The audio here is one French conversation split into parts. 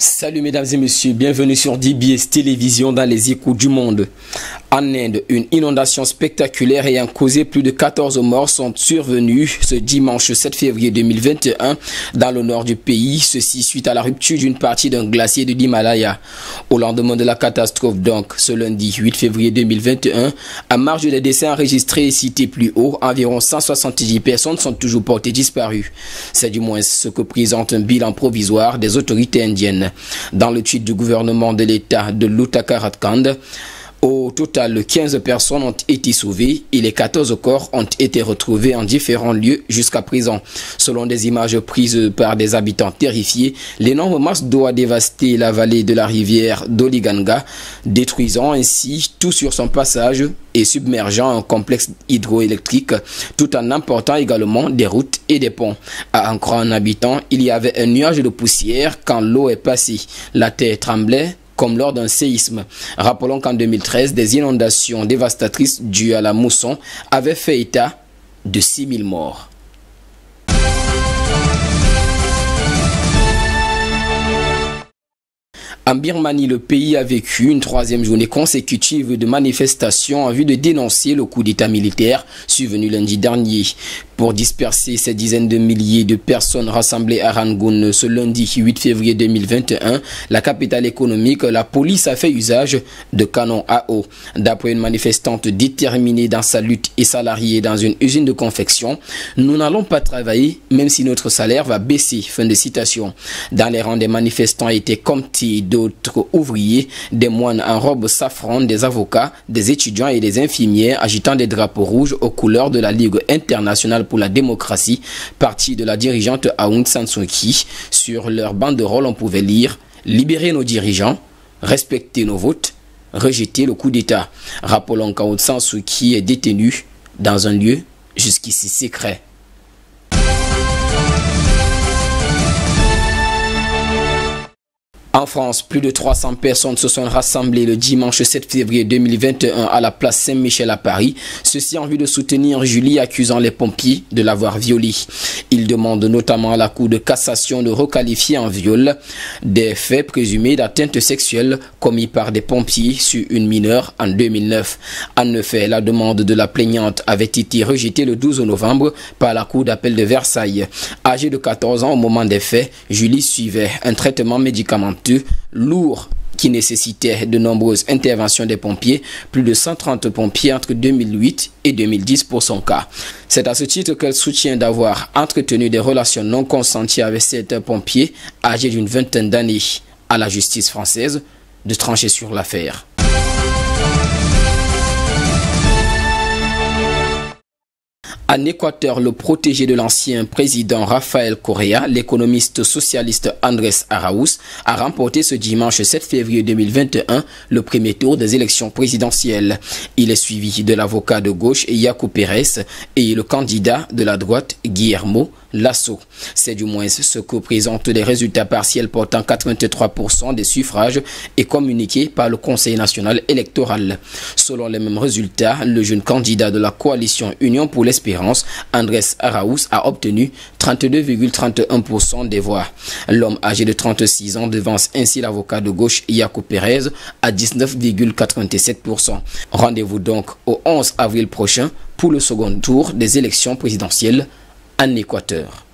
Salut mesdames et messieurs, bienvenue sur DBS Télévision dans les échos du monde. En Inde, une inondation spectaculaire ayant causé plus de 14 morts sont survenues ce dimanche 7 février 2021 dans le nord du pays, ceci suite à la rupture d'une partie d'un glacier de l'Himalaya. Au lendemain de la catastrophe donc, ce lundi 8 février 2021, à marge des décès enregistrés et cités plus haut, environ 170 personnes sont toujours portées disparues. C'est du moins ce que présente un bilan provisoire des autorités indiennes. Dans le tweet du gouvernement de l'État de l'Uttarakhand, au total, 15 personnes ont été sauvées et les 14 corps ont été retrouvés en différents lieux jusqu'à présent. Selon des images prises par des habitants terrifiés, l'énorme masse d'eau a dévasté la vallée de la rivière Doliganga, détruisant ainsi tout sur son passage et submergeant un complexe hydroélectrique, tout en emportant également des routes et des ponts. À en croire un habitant, il y avait un nuage de poussière quand l'eau est passée. La terre tremblait comme lors d'un séisme. Rappelons qu'en 2013, des inondations dévastatrices dues à la mousson avaient fait état de 6000 morts. En Birmanie, le pays a vécu une troisième journée consécutive de manifestations en vue de dénoncer le coup d'État militaire survenu lundi dernier. Pour disperser ces dizaines de milliers de personnes rassemblées à Rangoon ce lundi 8 février 2021, la capitale économique, la police a fait usage de canons à eau. D'après une manifestante déterminée dans sa lutte et salariée dans une usine de confection, « Nous n'allons pas travailler même si notre salaire va baisser ». Fin de citation. Dans les rangs des manifestants étaient comptés d'autres ouvriers, des moines en robe safran, des avocats, des étudiants et des infirmières agitant des drapeaux rouges aux couleurs de la Ligue internationale pour la démocratie, parti de la dirigeante Aung San Suu Kyi. Sur leur banderole, on pouvait lire « Libérer nos dirigeants, respecter nos votes, rejeter le coup d'État ». Rappelons qu'Aung San Suu Kyi est détenu dans un lieu jusqu'ici secret. En France, plus de 300 personnes se sont rassemblées le dimanche 7 février 2021 à la place Saint-Michel à Paris, ceci en vue de soutenir Julie accusant les pompiers de l'avoir violée. Ils demandent notamment à la Cour de cassation de requalifier en viol des faits présumés d'atteinte sexuelle commis par des pompiers sur une mineure en 2009. En effet, la demande de la plaignante avait été rejetée le 12 novembre par la Cour d'appel de Versailles. Âgée de 14 ans au moment des faits, Julie suivait un traitement médicamenteux lourd qui nécessitait de nombreuses interventions des pompiers, plus de 130 pompiers entre 2008 et 2010 pour son cas. C'est à ce titre qu'elle soutient d'avoir entretenu des relations non consenties avec cet pompier âgé d'une vingtaine d'années. À la justice française de trancher sur l'affaire. En Équateur, le protégé de l'ancien président Rafael Correa, l'économiste socialiste Andrés Arauz, a remporté ce dimanche 7 février 2021 le premier tour des élections présidentielles. Il est suivi de l'avocat de gauche Yacu Pérez et le candidat de la droite Guillermo Lasso. C'est du moins ce que présentent les résultats partiels portant 83% des suffrages et communiqués par le Conseil national électoral. Selon les mêmes résultats, le jeune candidat de la coalition Union pour l'Espérance, Andrés Arauz, a obtenu 32,31% des voix. L'homme âgé de 36 ans devance ainsi l'avocat de gauche Yacu Pérez à 19,87%. Rendez-vous donc au 11 avril prochain pour le second tour des élections présidentielles en Équateur.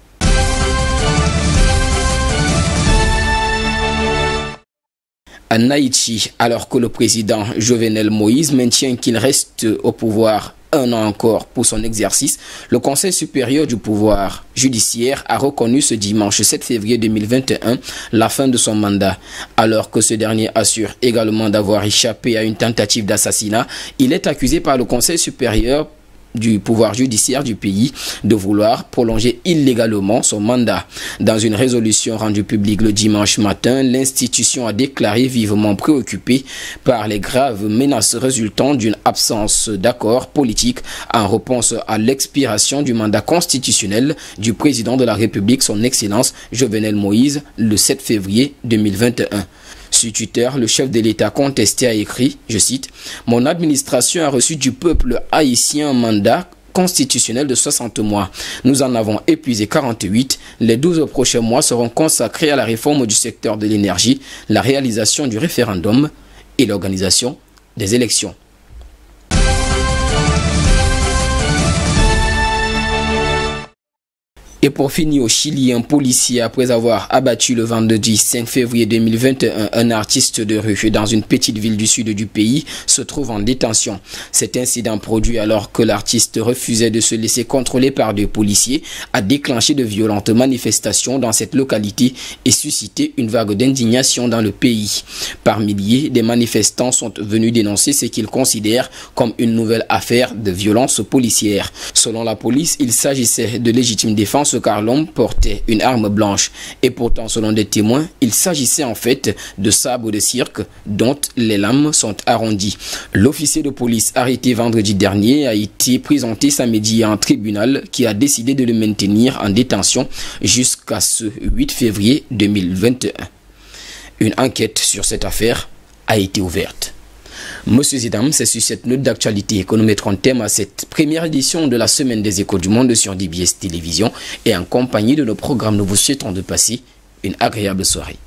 En Haïti, alors que le président Jovenel Moïse maintient qu'il reste au pouvoir un an encore pour son exercice, le Conseil supérieur du pouvoir judiciaire a reconnu ce dimanche 7 février 2021 la fin de son mandat. Alors que ce dernier assure également d'avoir échappé à une tentative d'assassinat, il est accusé par le Conseil supérieur du pouvoir judiciaire du pays de vouloir prolonger illégalement son mandat. Dans une résolution rendue publique le dimanche matin, l'institution a déclaré vivement préoccupée par les graves menaces résultant d'une absence d'accord politique en réponse à l'expiration du mandat constitutionnel du président de la République, son Excellence Jovenel Moïse, le 7 février 2021. Sur Twitter, le chef de l'État contesté a écrit, je cite, « Mon administration a reçu du peuple haïtien un mandat constitutionnelle de 60 mois. Nous en avons épuisé 48. Les 12 prochains mois seront consacrés à la réforme du secteur de l'énergie, la réalisation du référendum et l'organisation des élections. Et pour finir, au Chili, un policier, après avoir abattu le vendredi 5 février 2021 un artiste de rue dans une petite ville du sud du pays, se trouve en détention. Cet incident, produit alors que l'artiste refusait de se laisser contrôler par des policiers, a déclenché de violentes manifestations dans cette localité et suscité une vague d'indignation dans le pays. Par milliers, des manifestants sont venus dénoncer ce qu'ils considèrent comme une nouvelle affaire de violence policière. Selon la police, il s'agissait de légitime défense car l'homme portait une arme blanche. Et pourtant, selon des témoins, il s'agissait en fait de sabres de cirque dont les lames sont arrondies. L'officier de police arrêté vendredi dernier a été présenté samedi à un tribunal qui a décidé de le maintenir en détention jusqu'à ce 8 février 2021. Une enquête sur cette affaire a été ouverte. Monsieur et dames, c'est sur cette note d'actualité que nous mettrons terme à cette première édition de la Semaine des Échos du Monde sur DBS Télévision et en compagnie de nos programmes, nous vous souhaitons de passer une agréable soirée.